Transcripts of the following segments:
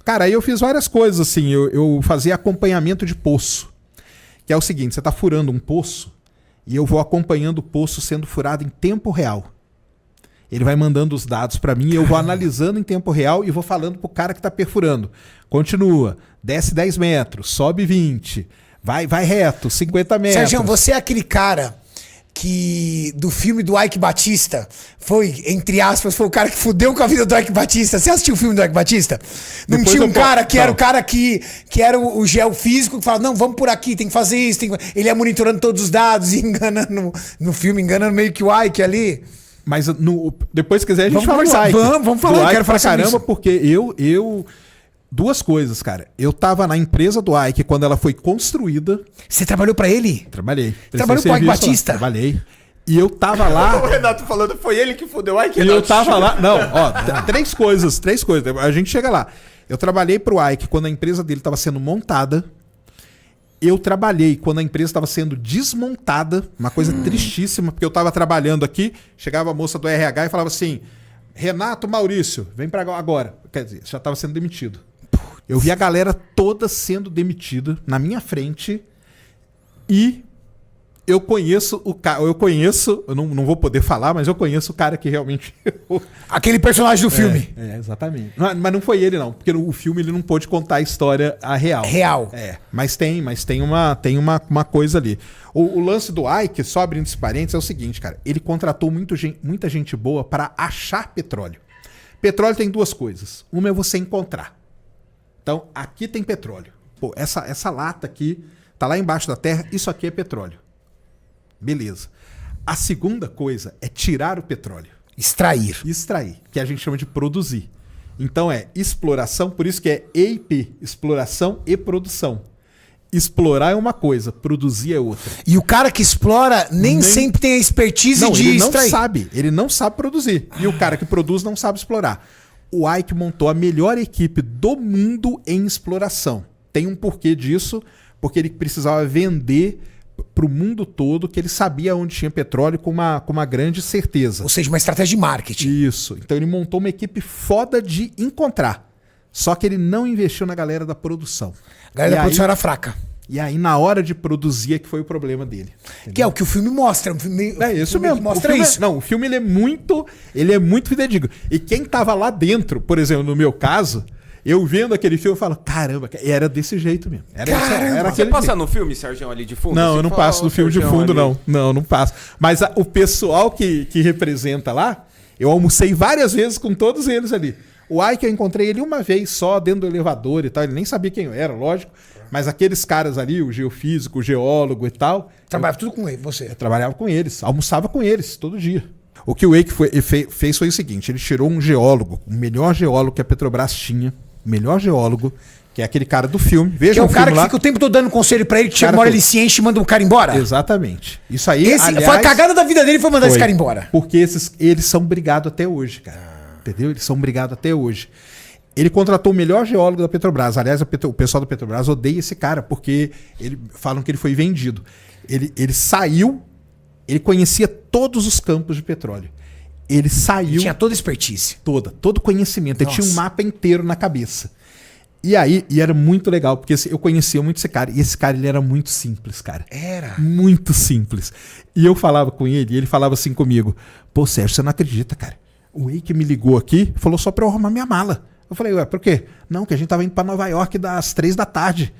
Cara, aí eu fiz várias coisas, assim. Eu fazia acompanhamento de poço. Que é o seguinte, você tá furando um poço e eu vou acompanhando o poço sendo furado em tempo real. Ele vai mandando os dados para mim e eu vou analisando em tempo real e vou falando pro cara que tá perfurando. Continua, desce 10 metros, sobe 20, vai reto, 50 metros. Sérgio, você é aquele cara que do filme do Ike Batista foi, entre aspas, foi o cara que fudeu com a vida do Ike Batista. Você assistiu o filme do Ike Batista? Não Depois tinha um cara que era não. o cara que era o geofísico que falava, não, vamos por aqui, tem que fazer isso. Ele ia monitorando todos os dados e enganando no filme, enganando meio que o Ike ali. Mas depois, se quiser, a gente Vamos fala conversar. do Ike. Vamos falar, do eu Ike quero falar pra sobre caramba, isso. porque eu... Duas coisas, cara. Eu tava na empresa do Ike quando ela foi construída. Você trabalhou pra ele? Trabalhei. Trabalhou com o Ike Batista? Trabalhei. E eu tava lá... O Renato falando, foi ele que fudeu. Ai, que E eu Renato. tava lá... Não, ó, três coisas. A gente chega lá. Eu trabalhei pro Ike quando a empresa dele tava sendo montada. Eu trabalhei quando a empresa estava sendo desmontada. Uma coisa tristíssima, porque eu tava trabalhando aqui, chegava a moça do RH e falava assim, Renato Maurício, vem pra agora. Quer dizer, já tava sendo demitido. Eu vi a galera toda sendo demitida na minha frente e eu conheço o cara. Eu não vou poder falar, mas eu conheço o cara que realmente. Aquele personagem do filme. Exatamente. Mas não foi ele, não, porque o filme ele não pôde contar a história real. Real. É, mas tem uma coisa ali. O lance do Ike, só abrindo esse parênteses, é o seguinte, cara. Ele contratou muita gente boa para achar petróleo. Petróleo tem duas coisas. Uma é você encontrar. Então, aqui tem petróleo. Pô, essa lata aqui tá lá embaixo da terra, isso aqui é petróleo. Beleza. A segunda coisa é tirar o petróleo. Extrair. Extrair, que a gente chama de produzir. Então é exploração, por isso que é EIP, exploração e produção. Explorar é uma coisa, produzir é outra. E o cara que explora nem sempre tem a expertise Não, de ele não extrair. sabe. Ele não sabe produzir. E o cara que produz não sabe explorar. O Ike montou a melhor equipe do mundo em exploração. Tem um porquê disso, porque ele precisava vender para o mundo todo que ele sabia onde tinha petróleo com uma grande certeza. Ou seja, uma estratégia de marketing. Isso. Então ele montou uma equipe foda de encontrar. Só que ele não investiu na galera da produção. A galera E da produção era fraca. E aí, na hora de produzir, é que foi o problema dele. Entendeu? Que é o que o filme mostra. O filme, É isso o filme mesmo. mostra isso. Não, o filme ele é muito fidedigno. E quem tava lá dentro, por exemplo, no meu caso, eu vendo aquele filme, eu falo, caramba, era desse jeito mesmo. Era Você aquele passa jeito. no filme, Sérgio, ali de fundo? Não, Você eu não fala, passo no filme de Sérgio, fundo, ali. não. Não passo. Mas o pessoal que representa lá, eu almocei várias vezes com todos eles ali. O Ike, eu encontrei ele uma vez só dentro do elevador e tal. Ele nem sabia quem eu era, lógico. Mas aqueles caras ali, o geofísico, o geólogo e tal... Trabalhava tudo com ele, você. Eu trabalhava com eles, almoçava com eles todo dia. O que o Wake fez foi o seguinte, ele tirou um geólogo, o melhor geólogo que a Petrobras tinha, o melhor geólogo, que é aquele cara do filme. Veja Que é o filme cara que lá. fica o tempo todo dando conselho pra ele, que chega Cara uma hora todo. ele se enche e manda o cara embora. Exatamente. Isso aí, Foi a cagada da vida dele foi mandar esse cara embora. Porque eles são brigados até hoje, cara. Entendeu? Eles são brigados até hoje. Ele contratou o melhor geólogo da Petrobras. Aliás, o pessoal da Petrobras odeia esse cara, porque falam que ele foi vendido. Ele saiu, ele conhecia todos os campos de petróleo. Ele saiu... Tinha toda a expertise. Todo conhecimento. Ele Nossa. tinha um mapa inteiro na cabeça. E era muito legal, porque eu conhecia muito esse cara. E esse cara, ele era muito simples, cara. Era. Muito simples. E eu falava com ele, e ele falava assim comigo, pô, Sérgio, você não acredita, cara. O Wake me ligou aqui, falou só pra eu arrumar minha mala. Eu falei, ué, por quê? Não, que a gente tava indo pra Nova York das 3 da tarde.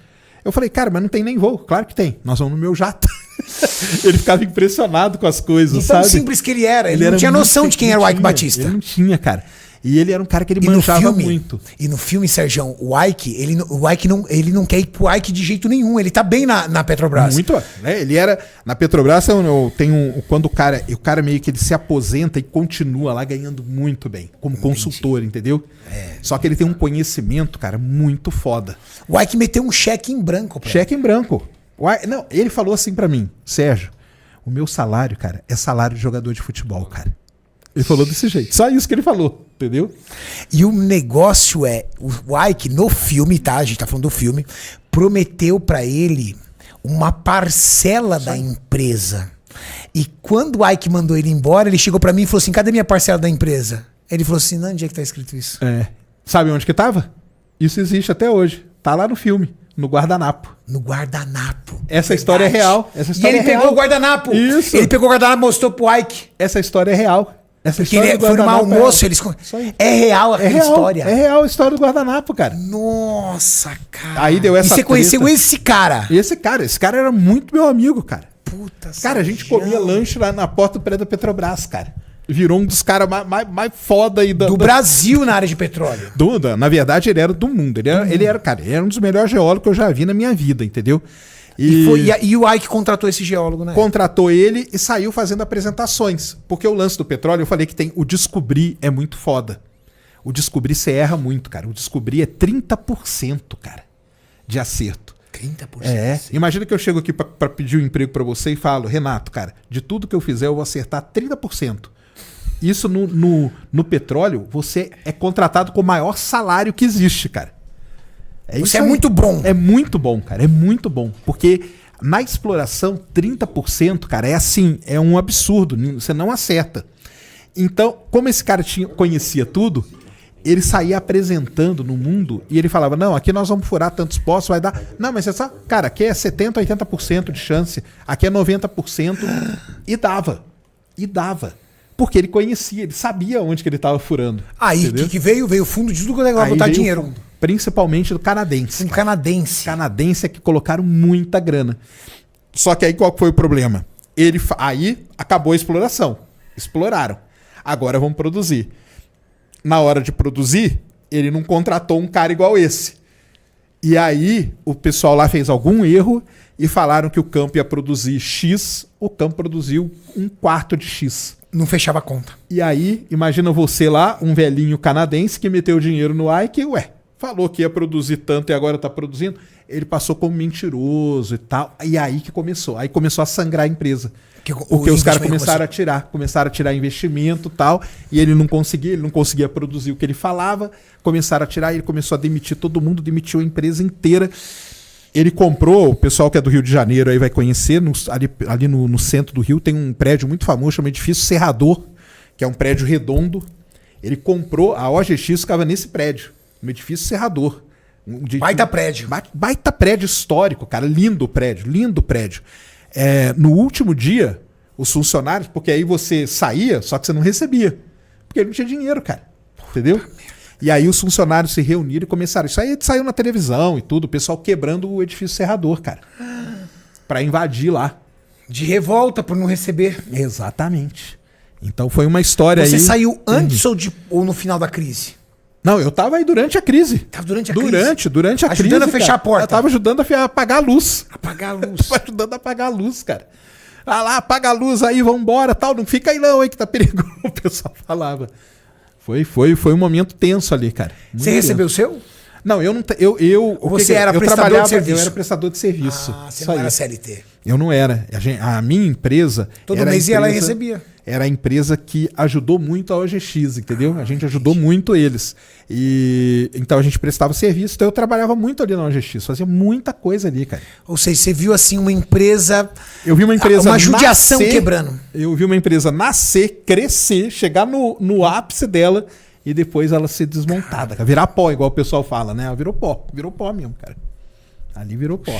Eu falei, cara, mas não tem nem voo. Claro que tem. Nós vamos no meu jato. Ele ficava impressionado com as coisas, De sabe? tão simples que ele era. Ele não era tinha muito noção de quem era o Ike tinha, Batista. Ele não tinha, cara. E ele era um cara que ele E no manjava filme, muito. E no filme, Sérgio, o Ike, ele não quer ir pro Ike de jeito nenhum. Ele tá bem na Petrobras. Muito, né? Ele era... Na Petrobras, quando o cara meio que ele se aposenta e continua lá ganhando muito bem. Como consultor, entendeu? Só que ele tem um conhecimento, cara, muito foda. O Ike meteu um cheque em branco pra ele. Cheque em branco. Não, ele falou assim pra mim, Sérgio, o meu salário, cara, é salário de jogador de futebol, cara. Ele falou desse jeito. Só isso que ele falou, entendeu? E o negócio é, o Ike no filme, tá? A gente tá falando do filme, prometeu pra ele uma parcela da empresa. E quando o Ike mandou ele embora, ele chegou pra mim e falou assim, cadê minha parcela da empresa? Ele falou assim, não, onde é que tá escrito isso? Sabe onde que tava? Isso existe até hoje. Tá lá no filme, no guardanapo. No guardanapo. Essa história é real. Essa E história ele é real. pegou o guardanapo. Isso. Ele pegou o guardanapo e mostrou pro Ike. Essa história é real. Essa Porque história ele do foi num guardanapo almoço, é eles... Isso aí. É real aquela história. É real a história do guardanapo, cara. Nossa, cara. Aí deu essa E você treta. conheceu esse cara? E esse cara era muito meu amigo, cara. Puta, Cara, a gente Sérgio. comia lanche lá na porta do prédio da Petrobras, cara. Virou um dos caras mais foda aí Do Brasil na área de petróleo. Na verdade, ele era do mundo. Ele era um dos melhores geólogos que eu já vi na minha vida, entendeu? E o Ike contratou esse geólogo, né? Contratou ele e saiu fazendo apresentações. Porque o lance do petróleo, eu falei que tem o descobrir é muito foda. O descobrir você erra muito, cara. O descobrir é 30%, cara, de acerto. 30%. É. Imagina que eu chego aqui pra pedir um emprego pra você e falo, Renato, cara, de tudo que eu fizer eu vou acertar 30%. Isso no petróleo, você é contratado com o maior salário que existe, cara. Você é muito bom. É muito bom, cara. É muito bom. Porque na exploração, 30%, cara, é assim, é um absurdo. Você não acerta. Então, como esse cara conhecia tudo, ele saía apresentando no mundo e ele falava, não, aqui nós vamos furar tantos poços, vai dar... Não, mas você sabe, cara, aqui é 70%, 80% de chance, aqui é 90%. E dava. E dava. Porque ele conhecia, ele sabia onde que ele estava furando. Aí, entendeu? que veio? Veio o fundo de tudo que eu Aí botar veio dinheiro. o fundo, principalmente do canadense. Um canadense. Canadense é que colocaram muita grana. Só que aí qual foi o problema? Aí acabou a exploração. Exploraram. Agora vamos produzir. Na hora de produzir, ele não contratou um cara igual esse. E aí o pessoal lá fez algum erro e falaram que o campo ia produzir X, o campo produziu 1/4 de X. Não fechava a conta. E aí, imagina você lá, um velhinho canadense que meteu dinheiro no Ike, falou que ia produzir tanto e agora tá produzindo. Ele passou como mentiroso e tal. E aí que começou. Aí começou a sangrar a empresa. Porque os caras começaram a tirar investimento e tal, e ele não conseguia produzir o que ele falava, começaram a tirar, e ele começou a demitir todo mundo, demitiu a empresa inteira. Ele comprou, o pessoal que é do Rio de Janeiro aí vai conhecer, ali no centro do Rio tem um prédio muito famoso, chama Edifício Serrador, que é um prédio redondo. Ele comprou, a OGX ficava nesse prédio, no Edifício Serrador. Baita prédio. Baita prédio histórico, cara, lindo prédio, lindo prédio. No último dia, os funcionários, porque aí você saía, só que você não recebia. Porque ele não tinha dinheiro, cara. Entendeu? E aí os funcionários se reuniram e começaram. Isso aí saiu na televisão e tudo, o pessoal quebrando o edifício Serrador, cara. Pra invadir lá. De revolta por não receber. Exatamente. Então foi uma história aí. Você saiu antes ou no final da crise? Não, eu tava aí durante a crise. Tava durante a crise? Durante a crise. Ajudando a fechar a porta. Eu tava ajudando a apagar a luz. Apagar a luz. Tava ajudando a apagar a luz, cara. Ah lá, apaga a luz aí, vambora, tal. Não fica aí não, hein, que tá perigoso. O pessoal falava. Foi um momento tenso ali, cara. Muito Você recebeu o seu? Não, eu não. Você era prestador de serviço? Eu era prestador de serviço. Você não era CLT. Eu não era. A minha empresa. Todo mês ia lá e recebia. Era a empresa que ajudou muito a OGX, entendeu? A gente ajudou muito eles. Então a gente prestava serviço. Então eu trabalhava muito ali na OGX, fazia muita coisa ali, cara. Ou seja, você viu assim uma empresa. Eu vi uma empresa uma judiação quebrando. Eu vi uma empresa nascer, crescer, chegar no ápice dela e depois ela ser desmontada, cara. Virar pó, igual o pessoal fala, né? Ela virou pó mesmo, cara. Ali virou pó.